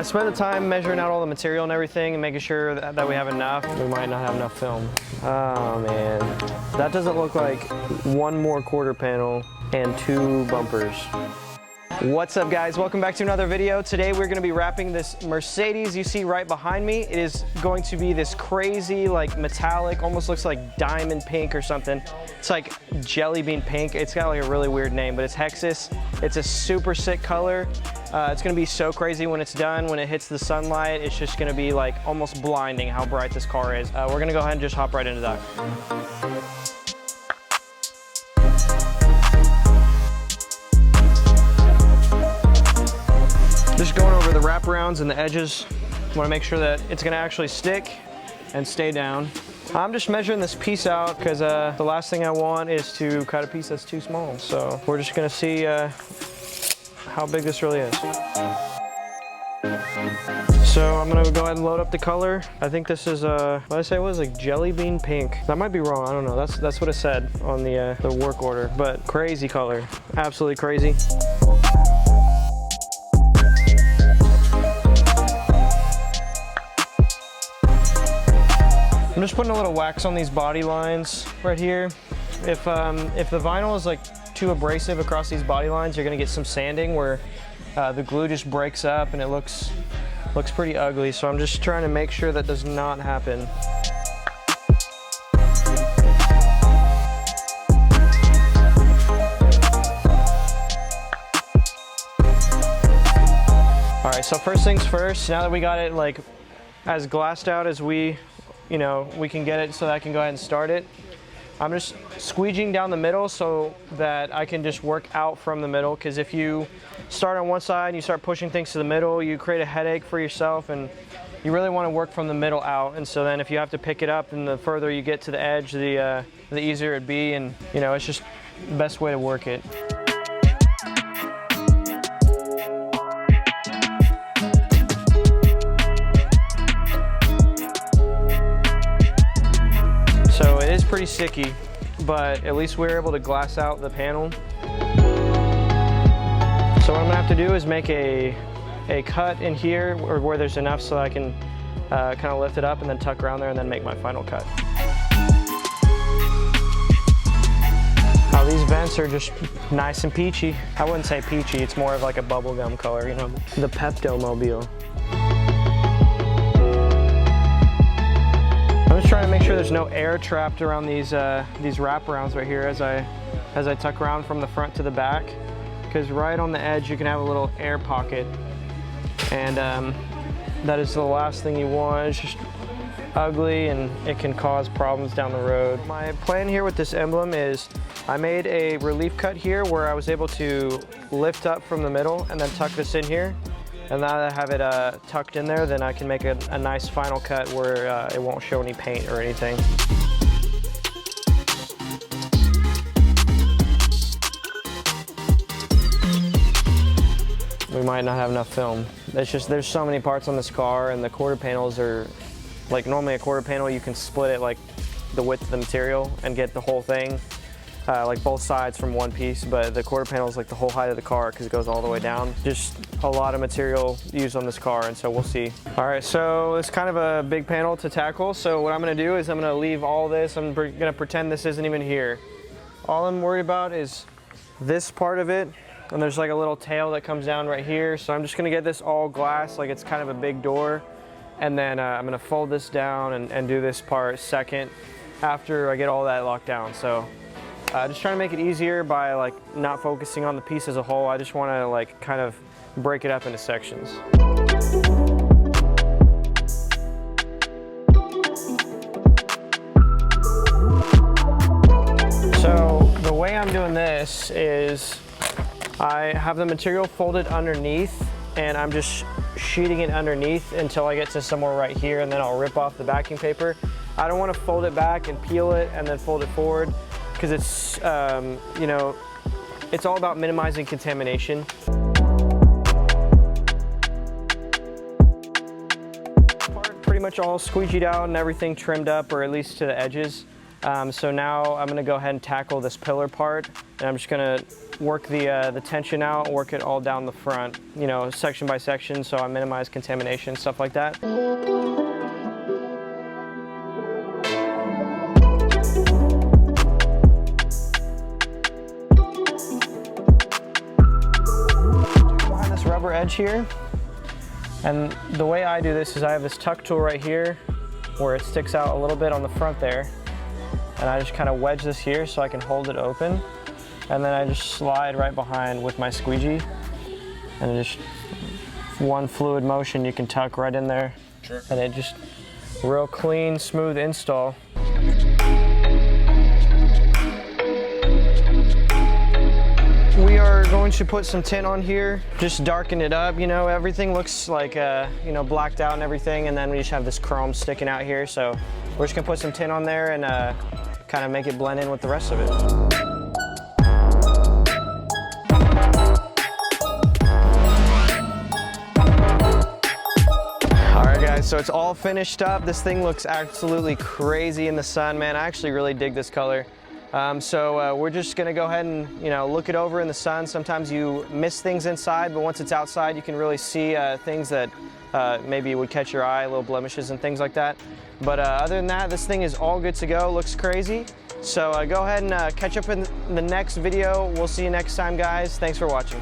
spent the time measuring out all the material and everything and making sure that we have enough. We might not have enough film. Oh man, that doesn't look like one more quarter panel and 2 bumpers. What's up guys, welcome back to another video. Today we're going to be wrapping this Mercedes you see right behind me. It is going to be this crazy like metallic, almost looks like diamond pink or something. It's like jelly bean pink. It's got like a really weird name, but it's Hexus. It's a super sick color. It's going to be so crazy when it's done. When it hits the sunlight, it's just going to be like almost blinding how bright this car is. We're going to go ahead and just hop right into that. Just going over the wraparounds and the edges. I want to make sure that it's going to actually stick and stay down. I'm just measuring this piece out because the last thing I want is to cut a piece that's too small. So we're just going to see how big this really is. So I'm going to go ahead and load up the color. I think this is, what did I say it was, like jelly bean pink. That might be wrong, I don't know. That's what it said on the work order, but crazy color, absolutely crazy. I'm just putting a little wax on these body lines right here. If the vinyl is like too abrasive across these body lines, you're gonna get some sanding where the glue just breaks up and it looks pretty ugly. So I'm just trying to make sure that does not happen. All right, so first things first, now that we got it like as glassed out as we can get it so that I can go ahead and start it. I'm just squeegeeing down the middle so that I can just work out from the middle, because if you start on one side and you start pushing things to the middle, you create a headache for yourself, and you really want to work from the middle out. And so then if you have to pick it up, and the further you get to the edge, the easier it'd be, and it's just the best way to work it. So it is pretty sticky, but at least we were able to glass out the panel. So what I'm gonna have to do is make a cut in here where there's enough so I can kind of lift it up and then tuck around there and then make my final cut. Now these vents are just nice and peachy. I wouldn't say peachy, it's more of like a bubblegum color, the Pepto-mobile. I'm just trying to make sure there's no air trapped around these wraparounds right here as I tuck around from the front to the back, because right on the edge you can have a little air pocket, and that is the last thing you want. It's just ugly and it can cause problems down the road. My plan here with this emblem is I made a relief cut here where I was able to lift up from the middle and then tuck this in here. And now that I have it tucked in there, then I can make a nice final cut where it won't show any paint or anything. We might not have enough film. It's just, there's so many parts on this car, and the quarter panels are, like normally a quarter panel you can split it like the width of the material and get the whole thing. Like both sides from one piece, but the quarter panel is like the whole height of the car because it goes all the way down. Just a lot of material used on this car, and so we'll see. All right, so it's kind of a big panel to tackle. So what I'm gonna do is I'm gonna leave all this. I'm gonna pretend this isn't even here. All I'm worried about is this part of it, and there's like a little tail that comes down right here. So I'm just gonna get this all glass, like it's kind of a big door. And then I'm gonna fold this down and do this part second after I get all that locked down. So just trying to make it easier by like not focusing on the piece as a whole. I just want to like kind of break it up into sections. So the way I'm doing this is I have the material folded underneath, and I'm just sheeting it underneath until I get to somewhere right here, and then I'll rip off the backing paper. I don't want to fold it back and peel it and then fold it forward, because it's, it's all about minimizing contamination. Pretty much all squeegeed out and everything trimmed up, or at least to the edges. So now I'm gonna go ahead and tackle this pillar part, and I'm just gonna work the tension out, work it all down the front, you know, section by section, so I minimize contamination, stuff like that. Behind this rubber edge here, and the way I do this is I have this tuck tool right here where it sticks out a little bit on the front there, and I just kind of wedge this here so I can hold it open, and then I just slide right behind with my squeegee, and just one fluid motion you can tuck right in there. Sure. And it just real clean, smooth install. We are going to put some tint on here, just darken it up, you know, everything looks like, you know, blacked out and everything, and then we just have this chrome sticking out here, so we're just gonna put some tint on there and kind of make it blend in with the rest of it. All right, guys, so it's all finished up. This thing looks absolutely crazy in the sun, man. I actually really dig this color. So we're just gonna go ahead and, you know, look it over in the sun. Sometimes you miss things inside, but once it's outside, you can really see things that maybe would catch your eye, little blemishes and things like that. But other than that, this thing is all good to go. Looks crazy. So go ahead and catch up in the next video. We'll see you next time, guys. Thanks for watching.